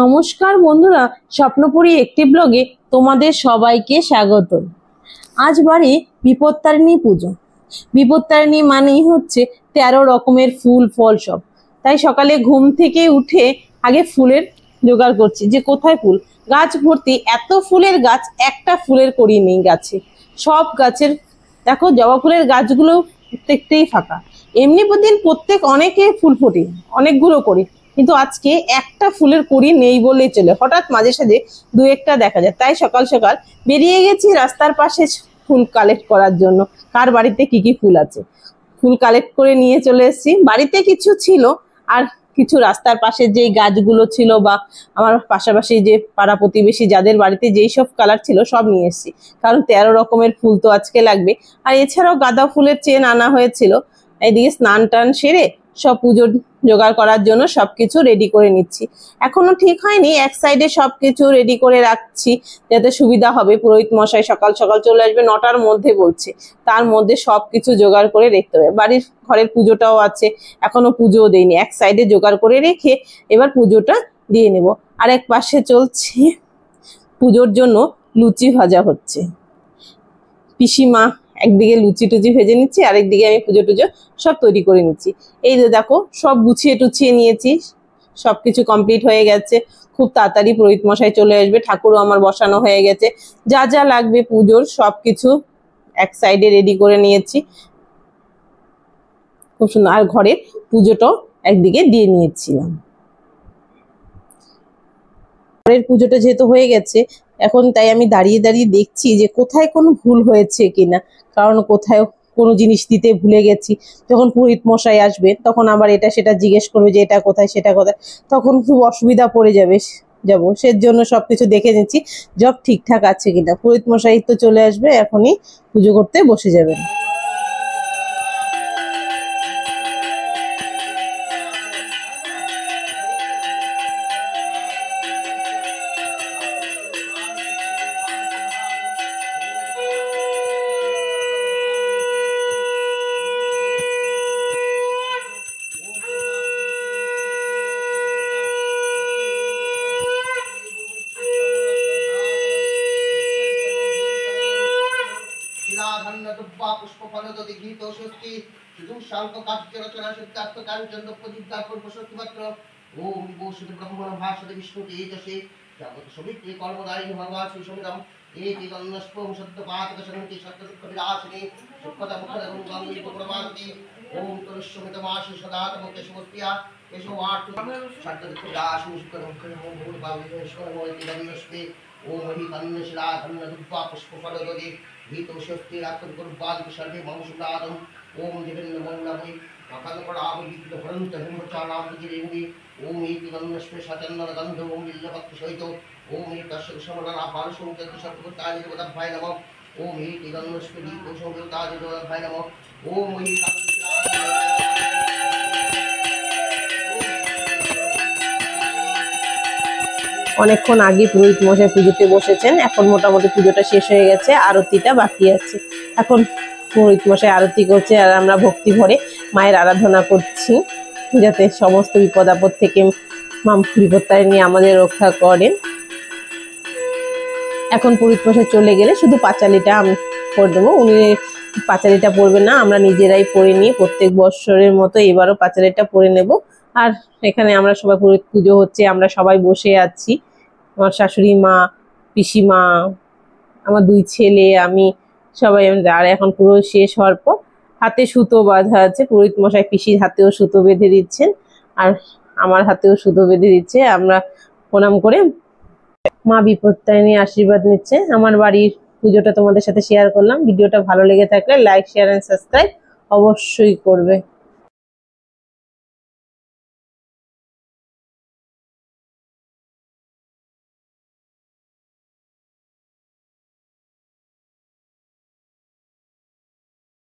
নমস্কার বন্ধুরা, স্বপ্নপুরী একটি ব্লগে তোমাদের সবাইকে স্বাগত। আজ বাড়ি বিপত্তারিণী পুজো। বিপত্তারিণী মানেই হচ্ছে 13 রকমের ফুল ফল সব। তাই সকালে ঘুম থেকে উঠে আগে ফুলের জোগাড় করছি, যে কোথায় ফুল। গাছ ভর্তি, এত ফুলের গাছ, একটা ফুলের কড়ি নেই গাছে। সব গাছের দেখো, জবা ফুলের গাছগুলো প্রত্যেকটাই ফাঁকা। এমনি দিন প্রত্যেক অনেকে ফুল ফোটে, অনেকগুলো করি, কিন্তু আজকে একটা ফুলের কড়ি নেই বললেই চলে। হঠাৎ মাঝে সাঝে দু একটা দেখা যায়, তাই সকাল সকাল বেরিয়ে গেছি রাস্তার পাশে ফুল কালেক্ট করার জন্য। কার বাড়িতে কি কি ফুল আছে, ফুল কালেক্ট করে নিয়ে চলে এসেছি। বাড়িতে কিছু ছিল, আর কিছু রাস্তার পাশে যে গাছগুলো ছিল বা আমার পাশাপাশি যে পাড়া প্রতিবেশী যাদের বাড়িতে যেই সব কালার ছিল সব নিয়ে এসেছি, কারণ 13 রকমের ফুল তো আজকে লাগবে। আর এছাড়াও গাঁদা ফুলের চেন আনা হয়েছিল। এইদিকে স্নান টান সেরে সব পুজোর জোগাড় করার জন্য সবকিছু রেডি করে নিচ্ছি। এখনো ঠিক হয়নি, এক সাইডে সবকিছু রেডি করে রাখছি যাতে সুবিধা হবে। পুরোহিত মশাই সকাল সকাল চলে আসবে, 9টার মধ্যে বলছে, তার মধ্যে সবকিছু জোগাড় করে রাখতে হবে। বাড়ির ঘরের পুজোটাও আছে, এখনো পুজোও দেয়নি। এক সাইডে জোগাড় করে রেখে এবার পুজোটা দিয়ে নেব। আর এক পাশে চলছে পুজোর জন্য লুচি ভাজা হচ্ছে। পিসিমা একদিকে লুচি টুচি ভেজে নিচ্ছি, আরেকদিকে আমি পুজো টুজো সব তৈরি করে নিচ্ছি। এই যে দেখো, সব গুছিয়ে টুছিয়ে নিয়েছি, সবকিছু কমপ্লিট হয়ে গেছে। খুব তাড়াতাড়ি পুরোহিত মশাই চলে আসবে, ঠাকুরও আমার বসানো হয়ে গেছে। যা যা লাগবে পুজোর সবকিছু এক সাইডে রেডি করে নিয়েছি, খুব সুন্দর। আর ঘরে পুজোটাও একদিকে দিয়ে নিয়েছিলাম। ঘরের পুজোটা যেহেতু হয়ে গেছে এখন, তাই আমি দাঁড়িয়ে দাঁড়িয়ে দেখছি যে কোথায় কোনো ভুল হয়েছে কিনা, কারণ কোথায় কোনো জিনিস দিতে ভুলে গেছি। যখন পুরোহিত মশাই আসবে তখন আবার এটা সেটা জিজ্ঞেস করবে যে এটা কোথায় সেটা কোথায়, তখন খুব অসুবিধা পড়ে যাবো। সেজন্য সবকিছু দেখে নিচ্ছি সব ঠিকঠাক আছে কিনা। পুরোহিত মশাই তো চলে আসবে, এখনই পুজো করতে বসে যাবেন। অনেকক্ষণ আগে পুরোহিত মশাই পুজোতে বসেছেন, এখন মোটামুটি পুজোটা শেষ হয়ে গেছে, আরতিটা বাকি আছে। এখন পুরোহিত মশাই আরতি করছে, আর আমরা ভক্তি ভরে মায়ের আরাধনা করছি যাতে সমস্ত বিপদ আপদ থেকে বিপত্তারিণী আমাদের রক্ষা করেন। এখন পুরোহিত মশাই চলে গেলে শুধু পাঁচালিটা আমি করে দেবো, উনি পাঁচালিটা পড়বেন না, আমরা নিজেরাই পড়ে নিয়ে প্রত্যেক বৎসরের মতো এবারও পাঁচালিটা পড়ে নেব। আর এখানে আমরা সবাই পুজো হচ্ছে, আমরা সবাই বসে আছি, আমার শাশুড়ি মা, পিসিমা, আমার 2 ছেলে, আমি, সবাই। আর এখন পুরো শেষ হওয়ার পর হাতে সুতো বাঁধা আছে, পুরোহিত মশাই পিসির হাতেও সুতো বেঁধে দিচ্ছেন, আর আমার হাতেও সুতো বেঁধে দিচ্ছে। আমরা প্রণাম করে মা বিপত্তারিণী আশীর্বাদ নিচ্ছে। আমার বাড়ির পুজোটা তোমাদের সাথে শেয়ার করলাম। ভিডিওটা ভালো লেগে থাকলে লাইক, শেয়ার এন্ড সাবস্ক্রাইব অবশ্যই করবে।